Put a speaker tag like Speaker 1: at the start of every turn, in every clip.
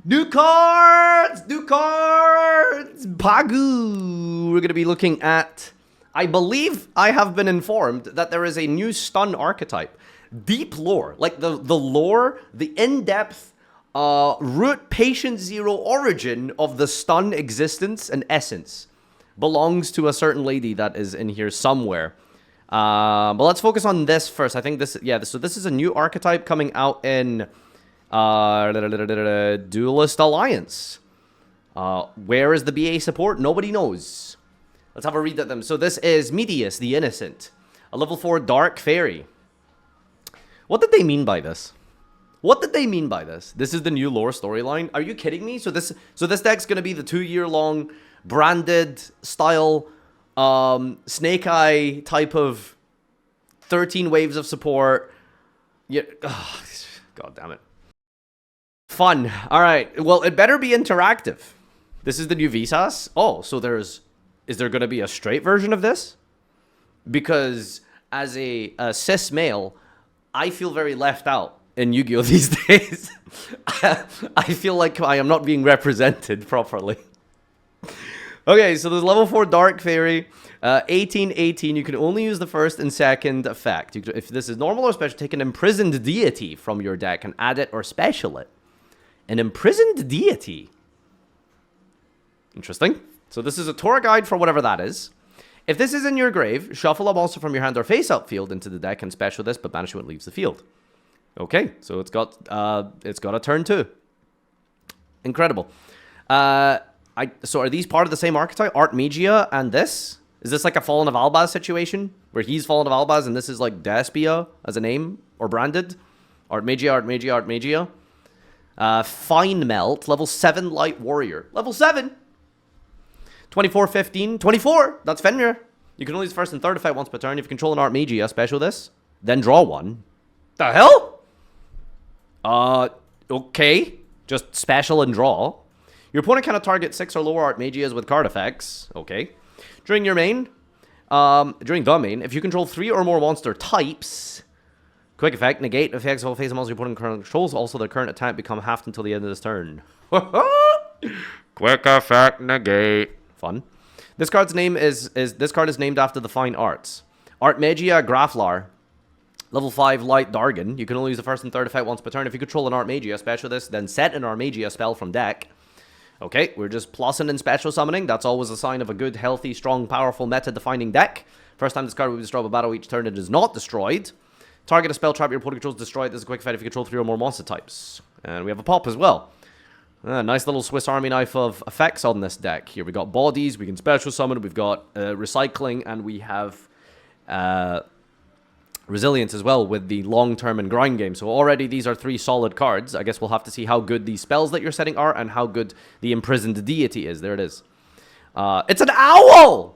Speaker 1: New cards! New cards! Bagu! We're going to be looking at... I believe I have been informed that there is a new stun archetype. Deep lore. Like the lore, the in-depth, root patient zero origin of the stun existence and essence belongs to a certain lady that is in here somewhere. But let's focus on this first. I think this... Yeah, so this is a new archetype coming out in... Duelist Alliance. Where is the BA support? Nobody knows. Let's have a read at them. So this is Medius, the Innocent. A level 4 Dark Fairy. What did they mean by this? What did they mean by this? This is the new lore storyline? Are you kidding me? So this deck's going to be the 2-year-long branded style Snake Eye type of 13 waves of support. Yeah, oh, God damn it. Fun. All right. Well, it better be interactive. This is the new Visas. Oh, so is there going to be a straight version of this? Because as a cis male, I feel very left out in Yu-Gi-Oh! These days. I feel like I am not being represented properly. Okay, so there's level 4 Dark Fairy. 1818, you can only use the first and second effect. If this is normal or special, take an imprisoned deity from your deck and add it or special it. An imprisoned deity. Interesting. So this is a tour guide for whatever that is. If this is in your grave, shuffle a monster from your hand or face-up field into the deck and special this, but banish when it leaves the field. Okay, so it's got a turn 2. Incredible. So are these part of the same archetype? Artmegia and this? Is this like a Fallen of Albaz situation? Where he's Fallen of Albaz and this is like Despia as a name? Or branded? Artmegia, Artmegia, Artmegia. Fine Melt, level 7 Light Warrior. Level 7! 2415. 24! That's Fenrir. You can only use first and third effect once per turn. If you control an Artmegia, special this. Then draw one. The hell? Okay. Just special and draw. Your opponent cannot target 6 or lower Artmegias with card effects. Okay. During the main, if you control 3 or more monster types, quick effect, negate effects of all face of monster your opponent currently controls. Also, their current attack become halved until the end of this turn. Quick effect, negate. Fun. This card's name this card is named after the fine arts. Artmegia Graflar. Level 5 Light Dargon. You can only use the first and third effect once per turn. If you control an Artmegia, special this, then set an Artmegia spell from deck. Okay, we're just plussing in special summoning. That's always a sign of a good, healthy, strong, powerful, meta-defining deck. First time this card will be destroyed by battle each turn, it is not destroyed. Target a spell trap your opponent controls destroyed. This is a quick effect if you control 3 or more monster types. And we have a pop as well. Nice little Swiss Army knife of effects on this deck. Here we got bodies, we can special summon, we've got recycling, and we have resilience as well with the long-term and grind game. So already these are 3 solid cards. I guess we'll have to see how good these spells that you're setting are and how good the imprisoned deity is. There it is. It's an owl!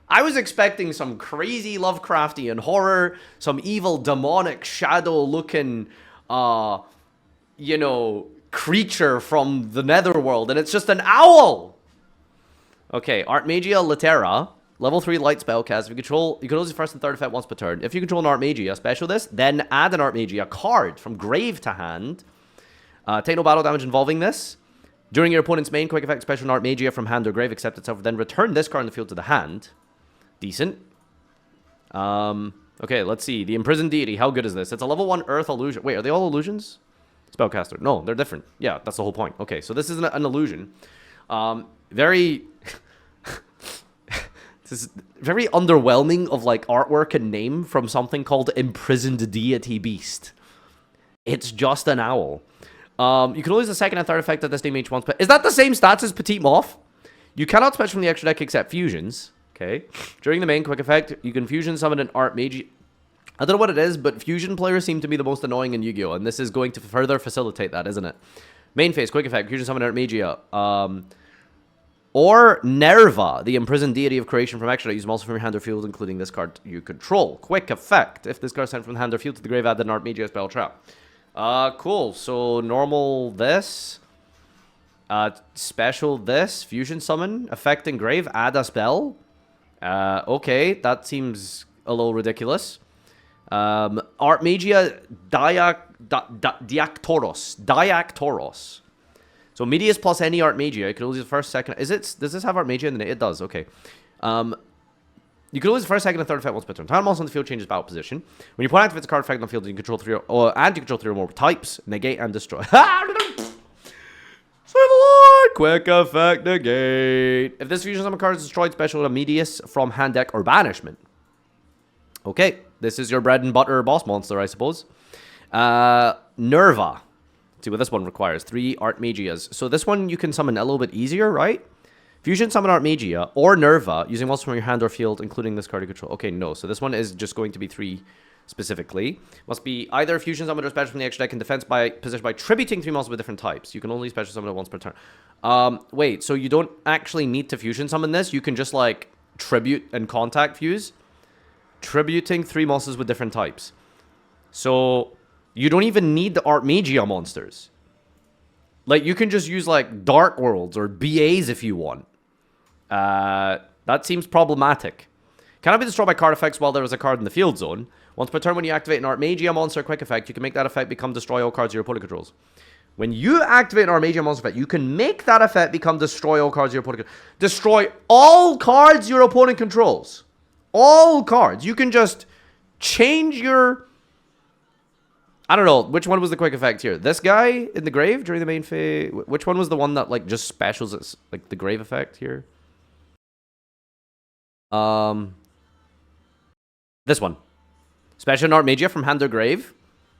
Speaker 1: I was expecting some crazy Lovecraftian horror, some evil, demonic, shadow-looking, you know, creature from the netherworld, and it's just an owl! Okay, Artmegia Litera. Level 3 light spell cast. If you control, you can only use first and third effect once per turn. If you control an Artmegia, special this, then add an Artmegia card from grave to hand. Take no battle damage involving this. During your opponent's main, quick effect, special an Artmegia from hand or grave, except itself, then return this card in the field to the hand. Decent. Okay, let's see. The Imprisoned Deity, how good is this? It's a level 1 Earth illusion. Wait, are they all illusions? Spellcaster. No, they're different. Yeah, that's the whole point. Okay, so this is an illusion. Very... This is very underwhelming of like artwork and name from something called Imprisoned Deity Beast. It's just an owl. You can only use the second and third effect of this name each once. But is that the same stats as Petite Moth? You cannot special from the extra deck except fusions. Okay. During the main quick effect, you can fusion summon an Artmegia. I don't know what it is, but fusion players seem to be the most annoying in Yu-Gi-Oh! And this is going to further facilitate that, isn't it? Main phase, quick effect, fusion summon an Artmegia. Or Nerva, the imprisoned deity of creation from extra. Use them also from your hand or field, including this card you control. Quick effect. If this card is sent from the hand or field to the grave, add an Artmegia spell trap. Cool. So normal this. Special this. Fusion summon. Effect in grave. Add a spell. Okay. That seems a little ridiculous. Artmegia Diactoros. So Medius plus any Artmegia. You can only use the first, second. Does this have Artmegia in the name? It does. Okay. You can only use the first, second, and third effect once per turn. Time monster on the field changes battle position. When you point activates a card effect on the field, you can control three or more types. Negate and destroy. Quick effect negate. If this fusion summon card is destroyed, special Medius from hand, deck, or banishment. Okay, this is your bread and butter boss monster, I suppose. Nerva. Let's see what this one requires. 3 Artmegias. So this one you can summon a little bit easier, right? Fusion summon Artmegia or Nerva using monsters from your hand or field, including this card you control. Okay, no. So this one is just going to be 3 specifically. Must be either fusion summon or special from the extra deck and defense by position by tributing 3 monsters with different types. You can only special summon it once per turn. Wait, so you don't actually need to fusion summon this? You can just like tribute and contact fuse? Tributing 3 monsters with different types. So you don't even need the Artmegia monsters. Like, you can just use like Dark Worlds or BAs if you want. That seems problematic. Cannot be destroyed by card effects while there is a card in the field zone. Once per turn, when you activate an Artmegia monster quick effect, you can make that effect become destroy all cards your opponent controls. When you activate an Artmegia monster effect, you can make that effect become destroy all cards your opponent controls. Destroy all cards your opponent controls. All cards. You can just change your... I don't know. Which one was the quick effect here? This guy in the grave during the main phase? Which one was the one that like just specials its like the grave effect here? This one. Special Artmegia from hand or grave.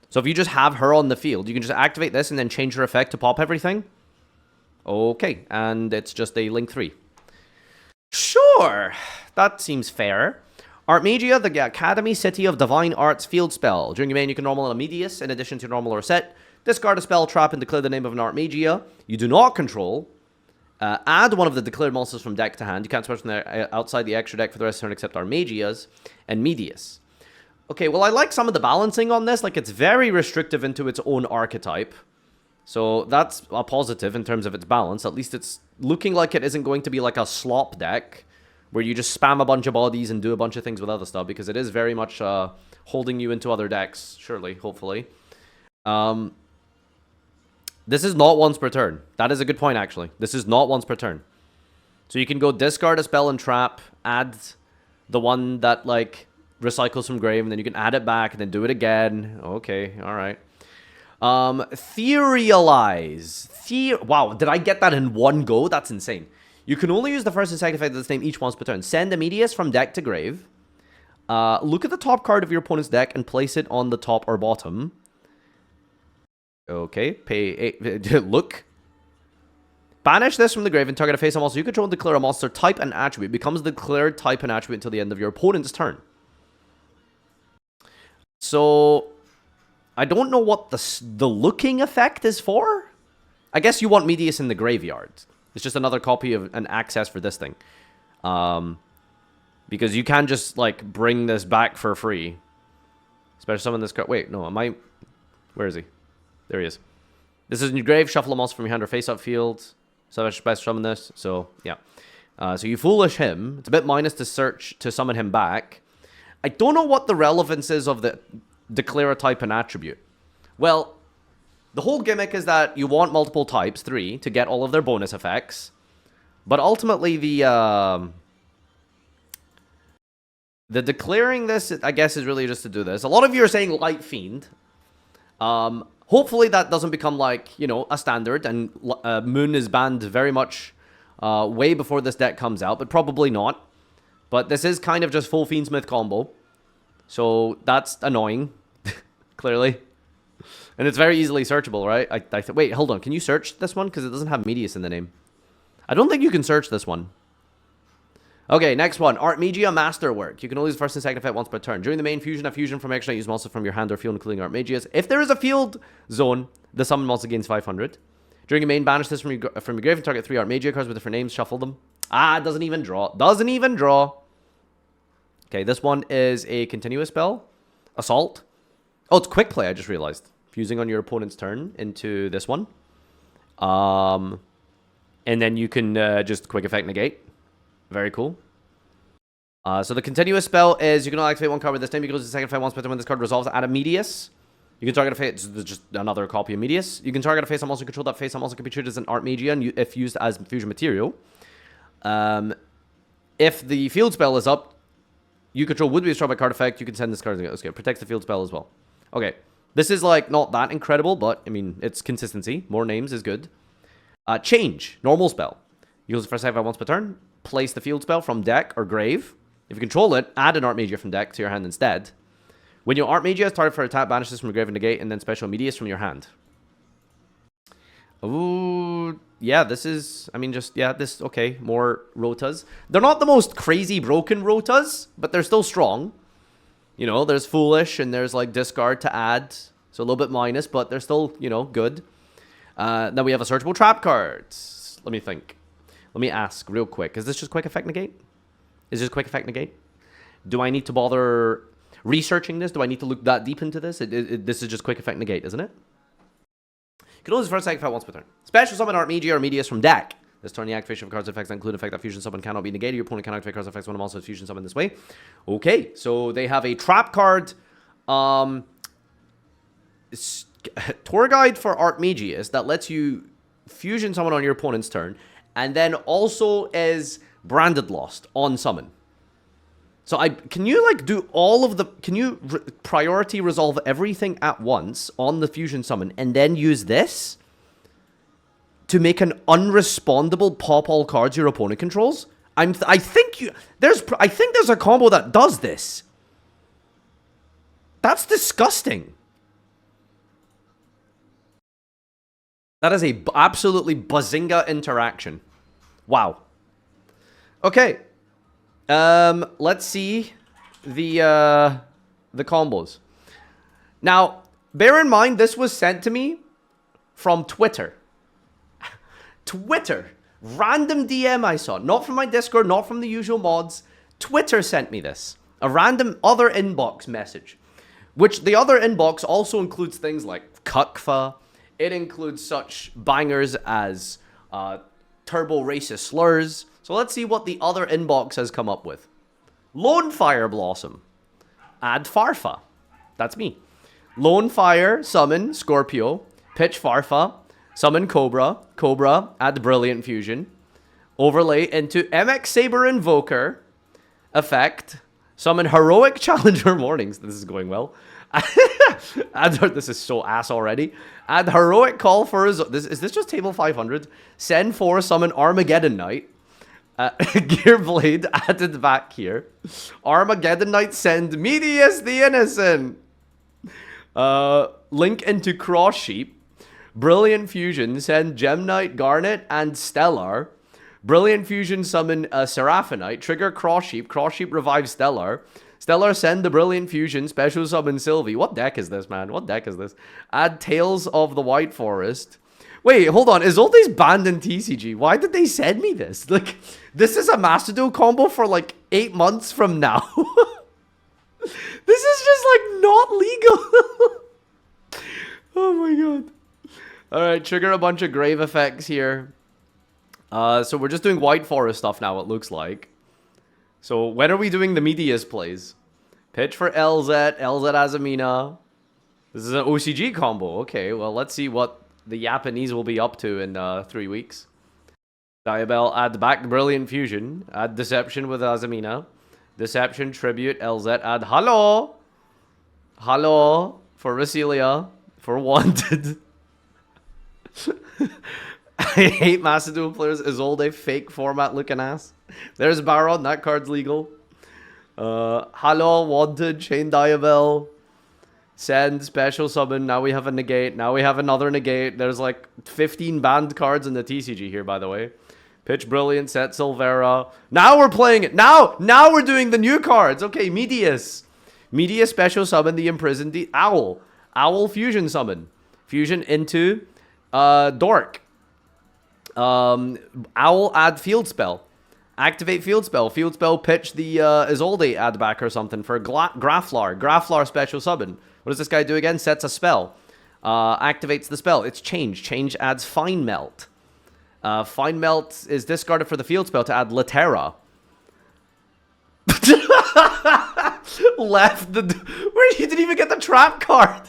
Speaker 1: So if you just have her on the field, you can just activate this and then change her effect to pop everything. Okay, and it's just a Link 3. Sure, that seems fair. Artmegia, the Academy City of Divine Arts field spell. During your main, you can normal a Medius in addition to normal or set. Discard a spell trap and declare the name of an Artmegia you do not control. Add one of the declared monsters from deck to hand. You can't switch from there outside the extra deck for the rest of the turn except Artmegias and Medius. Okay, well, I like some of the balancing on this. Like, it's very restrictive into its own archetype. So that's a positive in terms of its balance. At least it's looking like it isn't going to be like a slop deck where you just spam a bunch of bodies and do a bunch of things with other stuff, because it is very much holding you into other decks, surely, hopefully. This is not once per turn. That is a good point, actually. This is not once per turn. So you can go discard a spell and trap, add the one that, like, recycles from grave, and then you can add it back and then do it again. Okay, all right. Theorialize. Wow, did I get that in one go? That's insane. You can only use the first and second effect of this name each once per turn. Send a Medius from deck to grave. Look at the top card of your opponent's deck and place it on the top or bottom. Okay, look. Banish this from the grave and target a face-up monster you control and declare a monster type and attribute. Becomes the declared type and attribute until the end of your opponent's turn. So, I don't know what the looking effect is for. I guess you want Medius in the graveyard. It's just another copy of an access for this thing. Because you can just, like, bring this back for free. Special summon this card. Wait, no, am I... Where is he? There he is. This is in your grave. Shuffle a monster from your hand or face-up field. So I should special summon this. So, yeah. So you foolish him. It's a bit minus to search to summon him back. I don't know what the relevance is of the declare a type and attribute. Well, the whole gimmick is that you want multiple types, 3, to get all of their bonus effects. But ultimately, the declaring this, I guess, is really just to do this. A lot of you are saying Light Fiend. Hopefully that doesn't become, like, you know, a standard, and Moon is banned very much way before this deck comes out, but probably not. But this is kind of just full Fiendsmith combo. So that's annoying, clearly. And it's very easily searchable, right? Wait, hold on. Can you search this one? Because it doesn't have Medius in the name. I don't think you can search this one. Okay, next one. Artmegia Masterwork. You can only use first and second effect once per turn. During the main fusion, a fusion from extra, use monster from your hand or field, including Artmegias. If there is a field zone, the summon monster gains 500. During your main, banish this from your grave and target 3 Artmegia cards with different names. Shuffle them. Ah, it doesn't even draw. Doesn't even draw. Okay, this one is a continuous spell. Assault. Oh, it's quick play, I just realized. Fusing on your opponent's turn into this one. And then you can just quick effect negate. Very cool. So the continuous spell is you can only activate one card with this name. You can lose the second effect once per turn when this card resolves. Add a Medius You can target a face, just another copy of Medius. You can target a face I'm also control. That face I'm also can be treated as an Artmegia, and if used as fusion material. If the field spell is up, you control would be destroyed by card effect. You can send this card. Okay, protects the field spell as well. Okay, this is like not that incredible, but I mean it's consistency. More names is good. Change normal spell. Use the first action once per turn. Place the field spell from deck or grave. If you control it, add an Artmegia from deck to your hand instead. When your Artmegia is targeted for attack, banish this from the grave and negate, and then special Medius from your hand. Ooh, yeah, this is, I mean, just, yeah, this, okay, more rotas. They're not the most crazy broken rotas, but they're still strong. You know, there's Foolish, and there's, like, discard to add, so a little bit minus, but they're still, you know, good. Then we have a searchable trap card. Let me think. Let me ask real quick. Is this just quick effect negate? Is this quick effect negate? Do I need to bother researching this? Do I need to look that deep into this? This is just quick effect negate, isn't it? You can only use first effect once per turn. Special summon Artmegia or Medius from deck. This turn, the activation of cards effects that include effect that fusion summon cannot be negated. Your opponent cannot activate cards effects when I'm also fusion summon this way. Okay, so they have a trap card. Tour guide for Artmegias that lets you fusion summon on your opponent's turn, and then also is branded lost on summon. So can you like do all of the, can you priority resolve everything at once on the fusion summon and then use this to make an unrespondable pop all cards your opponent controls? I think there's a combo that does this. That's disgusting. That is a absolutely bazinga interaction. Wow. Okay. Let's see the combos. Now, bear in mind, this was sent to me from Twitter. Twitter. Random DM I saw. Not from my Discord, not from the usual mods. Twitter sent me this. A random other inbox message. Which the other inbox also includes things like Kukfa. It includes such bangers as turbo racist slurs. So let's see what the other inbox has come up with. Lone Fire Blossom. Add Farfa. That's me. Lone Fire, summon Scorpio. Pitch Farfa. Summon Cobra. Cobra, add Brilliant Fusion. Overlay into MX Saber Invoker. Effect. Summon Heroic Challenger Mornings. This is going well. This is so ass already. Add Heroic Call for is this just table 500? Send 4, summon Armageddon Knight. Gearblade added back here. Armageddon Knight, send Medius the Innocent. Link into Cross Sheep. Brilliant Fusion, send Gem Knight, Garnet, and Stellar. Brilliant Fusion, summon Seraphonite. Trigger Cross Sheep. Cross Sheep revive Stellar. Stellar, send the Brilliant Fusion. Special summon Sylvie. What deck is this, man? What deck is this? Add Tales of the White Forest. Wait, hold on. Izolde's banned in TCG. Why did they send me this? Like, this is a Master Duel combo for like 8 months from now. This is just like not legal. Oh my god. Alright, trigger a bunch of grave effects here. So we're just doing White Forest stuff now, it looks like. So when are we doing the Medius plays? Pitch for LZ, LZ Azamina. This is an OCG combo. Okay, well, let's see what the Japanese will be up to in 3 weeks. Diabell, add back Brilliant Fusion. Add Deception with Azamina. Deception, Tribute, LZ, add Hello. Hello for Rasilia. For Wanted. I hate Master Duel players. Izolde, fake format looking ass. There's Baron, that card's legal. Hello, Wanted, Chain Diabell. Send, special summon. Now we have a negate. Now we have another negate. There's like 15 banned cards in the TCG here, by the way. Pitch Brilliant, set Silvera. Now we're playing it. Now we're doing the new cards. Okay, Medius. Medius special summon the imprisoned Owl. Owl fusion summon. Fusion into Dork. Owl add field spell. Activate field spell. Field spell pitch the Izolde add back or something for Graflar. Graflar special summon. What does this guy do again? Sets a spell. Activates the spell. It's change. Change adds Fine Melt. Fine Melt is discarded for the field spell to add Litera. Left the... Where you didn't even get the trap card.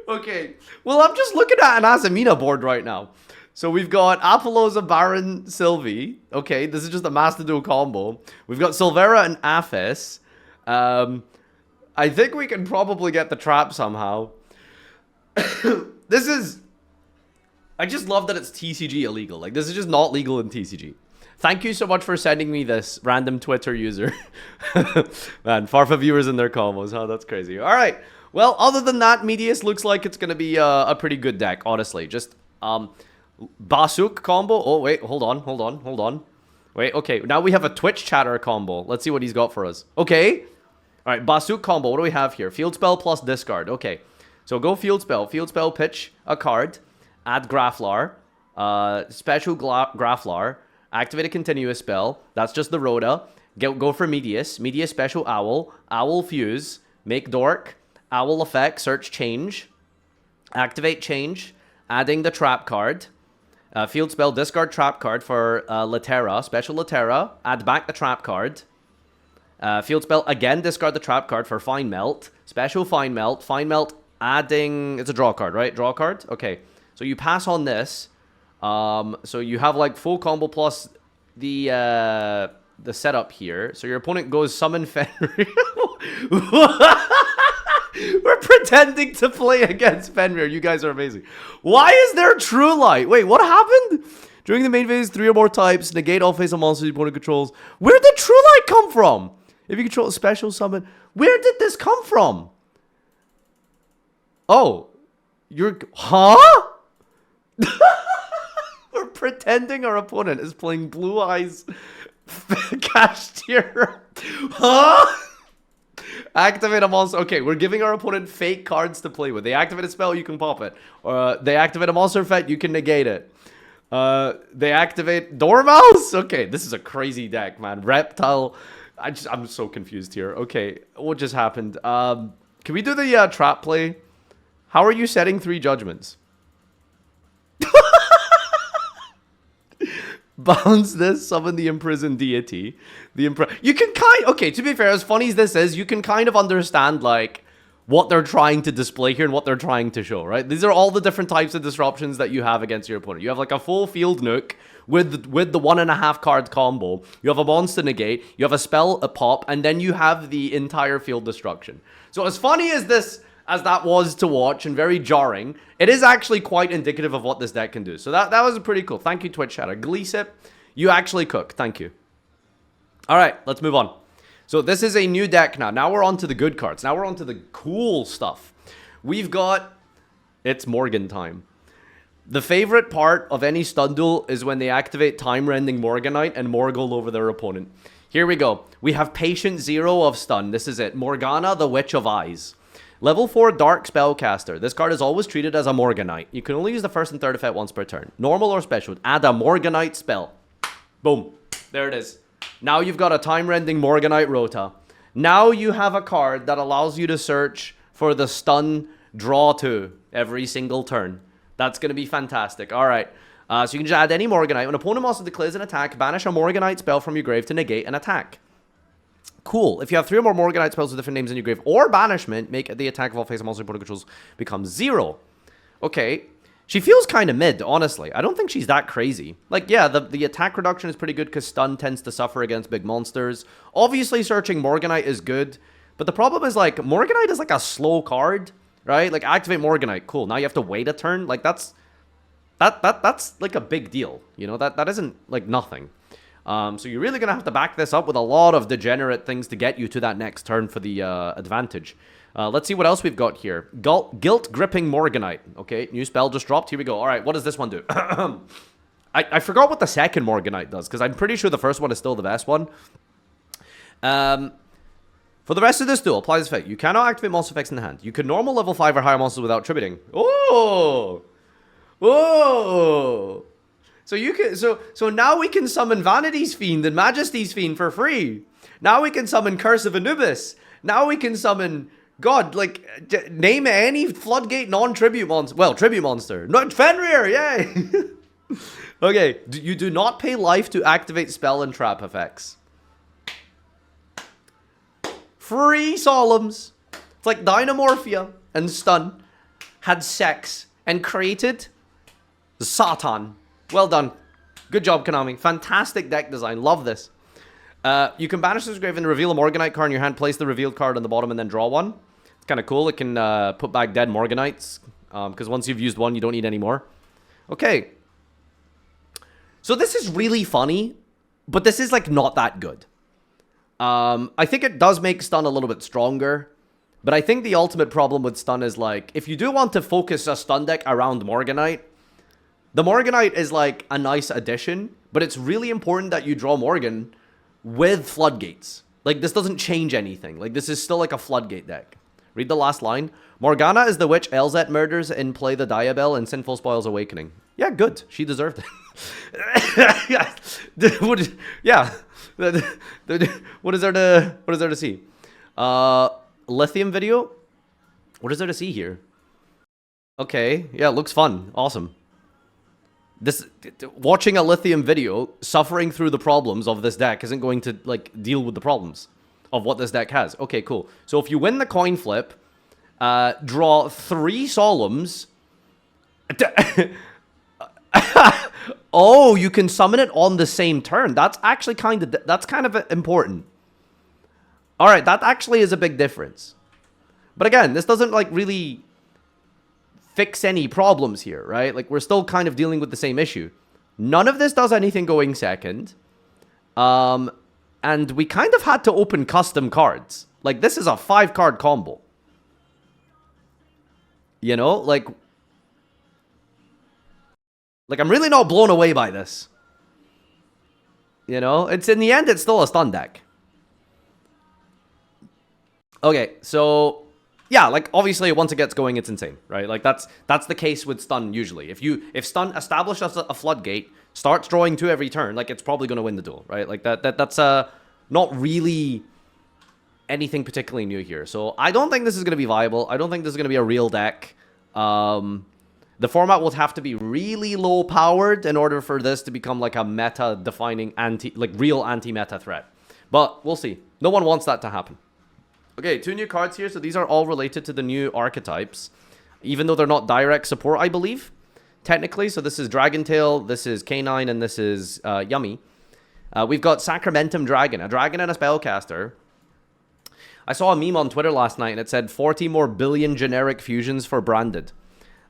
Speaker 1: Okay. Well, I'm just looking at an Asamina board right now. So we've got Apollosa, Baron, Sylvie. Okay, this is just a Master Duo combo. We've got Silvera and Aphis. I think we can probably get the trap somehow. This is... I just love that it's TCG illegal. Like, this is just not legal in TCG. Thank you so much for sending me this, random Twitter user. Man, Farfa viewers and their combos, huh? That's crazy. All right. Well, other than that, Medius looks like it's going to be a pretty good deck, honestly. Just, Basuk combo. Oh, wait, hold on. Wait, okay. Now we have a Twitch chatter combo. Let's see what he's got for us. Okay. All right, Basuk combo. What do we have here? Field spell plus discard. Okay. So go field spell. Field spell, pitch a card. Add Graflar. Special Graflar. Activate a continuous spell. That's just the Rhoda. Go for Medius. Medius special Owl. Owl fuse. Make Dork. Owl effect. Search change. Activate change. Adding the trap card. Field spell. Discard trap card for Latera. Special Latera. Add back the trap card. Field spell. Again discard the trap card for Fine Melt. Special Fine Melt. Fine Melt adding... It's a draw card, right? Draw card? Okay. So you pass on this. So you have like full combo plus the setup here. So your opponent goes summon Fenrir. We're pretending to play against Fenrir. You guys are amazing. Why is there True Light? Wait, what happened? During the main phase, 3 or more types, negate all face of monsters your opponent controls. Where did True Light come from? If you control a special summon, where did this come from? Oh, you're... Huh? We're pretending our opponent is playing Blue Eyes Cashier. Huh? Activate a monster. Okay, we're giving our opponent fake cards to play with. They activate a spell, you can pop it. They activate a monster effect, you can negate it. They activate Dormouse? Okay, this is a crazy deck, man. Reptile. I'm so confused here. Okay, what just happened? Can we do the trap play? How are you setting 3 judgments? Bounce this, summon the imprisoned deity. You can okay, to be fair, as funny as this is, you can kind of understand, like, what they're trying to display here and what they're trying to show, right? These are all the different types of disruptions that you have against your opponent. You have, like, a full field nuke with the 1.5 card combo. You have a monster negate. You have a spell, a pop, and then you have the entire field destruction. So as funny as that was to watch and very jarring, it is actually quite indicative of what this deck can do. So that was pretty cool. Thank you, Twitch chatter. Gleesip, you actually cook. Thank you. All right, let's move on. So this is a new deck now. Now we're on to the good cards. Now we're on to the cool stuff. We've got... It's Morgan time. The favorite part of any stun duel is when they activate Time-Rending Morganite and Morgul over their opponent. Here we go. We have Patient 0 of stun. This is it. Morgana, the Witch of Eyes. Level 4 Dark Spellcaster. This card is always treated as a Morganite. You can only use the first and third effect once per turn. Normal or special. Add a Morganite spell. Boom. There it is. Now you've got a Time-Rending Morganite Rota. Now you have a card that allows you to search for the stun draw 2 every single turn. That's going to be fantastic. All right. So you can just add any Morganite. When an opponent monster declares an attack, banish a Morganite spell from your grave to negate an attack. Cool. If you have 3 or more Morganite spells with different names in your grave or banishment, make the attack of all face of monster opponent controls become 0. Okay. She feels kind of mid, honestly. I don't think she's that crazy. Like, yeah, the attack reduction is pretty good because stun tends to suffer against big monsters. Obviously, searching Morganite is good. But the problem is, like, Morganite is like a slow card, right? Like, activate Morganite. Cool. Now you have to wait a turn. Like, that's like a big deal. You know, that isn't, like, nothing. So you're really going to have to back this up with a lot of degenerate things to get you to that next turn for the advantage. Let's see what else we've got here. Guilt Gripping Morganite. Okay, new spell just dropped. Here we go. All right, what does this one do? I forgot what the second Morganite does, because I'm pretty sure the first one is still the best one. For the rest of this duel, apply this effect. You cannot activate monster effects in the hand. You can normal level 5 or higher monsters without tributing. Oh! Whoa! So you can so now we can summon Vanity's Fiend and Majesty's Fiend for free. Now we can summon Curse of Anubis. Now we can summon God, like name any floodgate non-tribute monster. Well, tribute monster. Not Fenrir, yay! Okay, you do not pay life to activate spell and trap effects. Free Solemns. It's like Dynamorphia and Stun. had sex and created Satan. Well done. Good job, Konami. Fantastic deck design. Love this. You can banish this grave and reveal a Morganite card in your hand. Place the revealed card on the bottom and then draw one. It's kind of cool. It can put back dead Morganites. Because once you've used one, you don't need any more. Okay. So this is really funny. But this is, like, not that good. I think it does make stun a little bit stronger. But I think the ultimate problem with stun is, like, if you do want to focus a stun deck around Morganite, the Morganite is, like, a nice addition. But it's really important that you draw Morgan with floodgates. Like, this doesn't change anything. Like, this is still like a floodgate deck. Read the last line. Morgana is the witch Elzet murders in Play the Diabell in Sinful Spoils Awakening. Yeah, good. She deserved it. Yeah. What is there to see? Lithium video? What is there to see here? Okay. Yeah, it looks fun. Awesome. Watching a Lithium video, suffering through the problems of this deck isn't going to, like, deal with the problems of what this deck has. Okay, cool. So if you win the coin flip, draw 3 Solemns. Oh, you can summon it on the same turn. That's actually kind of important. All right, that actually is a big difference. But again, this doesn't, like, really fix any problems here, right? Like, we're still kind of dealing with the same issue. None of this does anything going second. And we kind of had to open custom cards. Like, this is a 5-card combo. You know, like, I'm really not blown away by this. You know, it's in the end, it's still a stun deck. Okay, so yeah, like, obviously once it gets going, it's insane, right? Like, that's the case with stun usually. If stun establishes a floodgate, starts drawing 2 every turn, like, it's probably going to win the duel, right? Like, that's not really anything particularly new here. So I don't think this is going to be viable. I don't think this is going to be a real deck. The format will have to be really low powered in order for this to become like a meta defining real anti-meta threat. But we'll see. No one wants that to happen. Okay, 2 new cards here. So these are all related to the new archetypes, even though they're not direct support, I believe, technically. So this is Dragontail, this is Canine, and this is Yummy. We've got Sacramentum Dragon, a dragon and a spellcaster. I saw a meme on Twitter last night, and it said 40 more billion generic fusions for branded.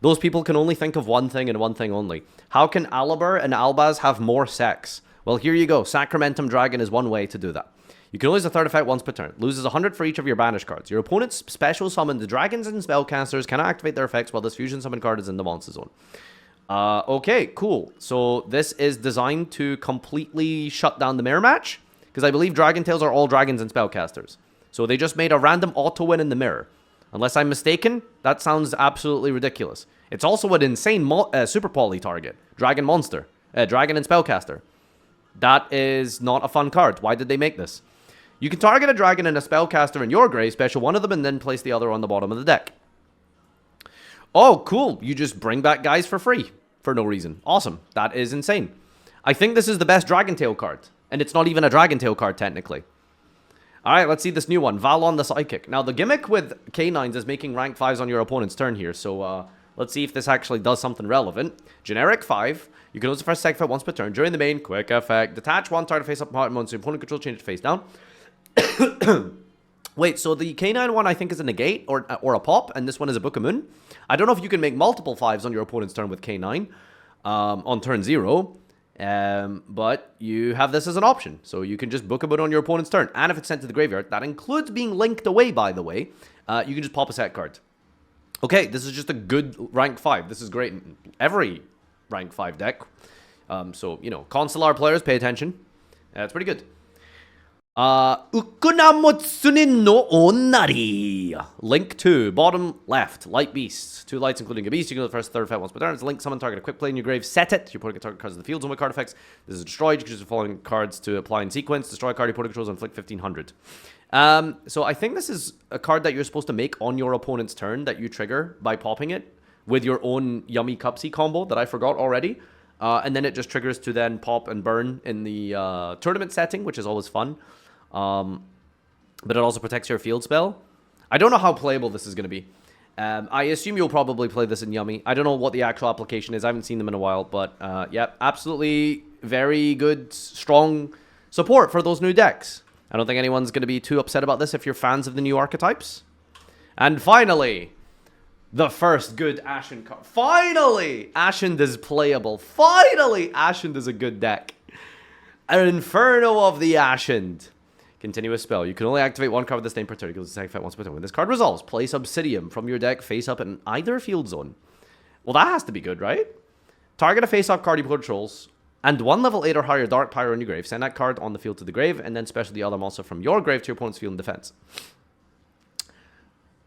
Speaker 1: Those people can only think of one thing and one thing only. How can Alibur and Albaz have more sex? Well, here you go. Sacramentum Dragon is one way to do that. You can only use a 3rd effect once per turn. Loses 100 for each of your banished cards. Your opponent's special summoned dragons and spellcasters cannot activate their effects while this fusion summon card is in the monster zone. Okay, cool. So this is designed to completely shut down the mirror match, because I believe Dragontails are all dragons and spellcasters. So they just made a random auto-win in the mirror. Unless I'm mistaken, that sounds absolutely ridiculous. It's also an insane super poly target. Dragon monster. Dragon and spellcaster. That is not a fun card. Why did they make this? You can target a dragon and a spellcaster in your grave, special one of them, and then place the other on the bottom of the deck. Oh, cool. You just bring back guys for free. For no reason. Awesome. That is insane. I think this is the best Dragontail card. And it's not even a Dragontail card, technically. Alright, let's see this new one. Valon the Psychic. Now, the gimmick with Canines is making rank 5s on your opponent's turn here. So, let's see if this actually does something relevant. Generic 5. You can use the first second effect once per turn. During the main, quick effect. Detach one target face up once your opponent control, change it face down. Wait, so the Canine one I think is a negate or a pop, and this one is a Book of Moon. I don't know if you can make multiple 5s on your opponent's turn with Canine on turn 0. But you have this as an option. So you can just Book a Moon on your opponent's turn. And if it's sent to the graveyard, that includes being linked away, by the way, you can just pop a set card. Okay, this is just a good rank 5. This is great in every rank 5 deck. So, you know, Consular players, pay attention. That's pretty good. Ukunamotsunin no Onnari. Link 2, bottom left, light beasts. 2 lights, including a beast. You can go to the first, 3rd effect once per turn. It's a link, summon target, a quick play in your grave, set it. Your opponent can target cards in the field, zone with card effects. This is destroyed. You can use the following cards to apply in sequence. Destroy a card your opponent controls and inflict 1500. So I think this is a card that you're supposed to make on your opponent's turn that you trigger by popping it with your own Yummy Cupsy combo that I forgot already. And then it just triggers to then pop and burn in the tournament setting, which is always fun. But it also protects your field spell. I don't know how playable this is going to be. I assume you'll probably play this in Yummy. I don't know what the actual application is. I haven't seen them in a while, but yeah, absolutely very good, strong support for those new decks. I don't think anyone's going to be too upset about this if you're fans of the new archetypes. And finally, the first good Ashened card. Finally, Ashened is playable. Finally, Ashened is a good deck. An Inferno of the Ashened. Continuous spell. You can only activate one card with this name per turn. It goes to activate once per turn. When this card resolves, place Obsidian from your deck face up in either field zone. Well, that has to be good, right? Target a face-up card you controls, and one level 8 or higher Dark Pyro in your grave. Send that card on the field to the grave, and then special the other monster from your grave to your opponent's field in defense.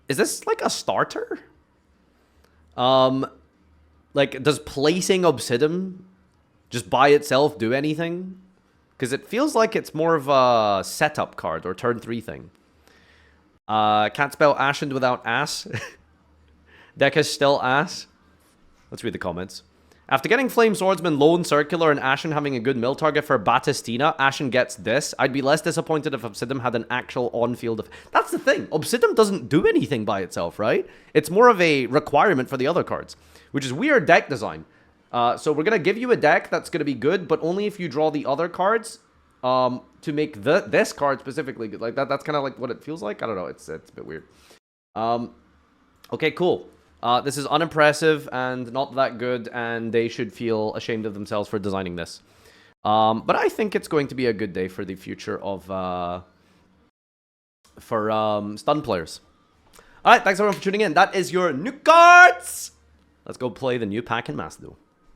Speaker 1: Is this like a starter? Like, does placing Obsidian just by itself do anything? Because it feels like it's more of a setup card or turn 3 thing. Can't spell Ashened without ass. Deck is still ass. Let's read the comments. After getting Flame Swordsman, Lone Circular, and Ashen having a good mill target for Batistina, Ashen gets this. I'd be less disappointed if Obsidian had an actual on-field... That's the thing. Obsidian doesn't do anything by itself, right? It's more of a requirement for the other cards, which is weird deck design. So we're going to give you a deck that's going to be good, but only if you draw the other cards to make this card specifically good. Like that's kind of like what it feels like. I don't know. It's a bit weird. Okay, cool. This is unimpressive and not that good, and they should feel ashamed of themselves for designing this. But I think it's going to be a good day for the future of stun players. All right, thanks everyone for tuning in. That is your new cards. Let's go play the new pack in Macedo.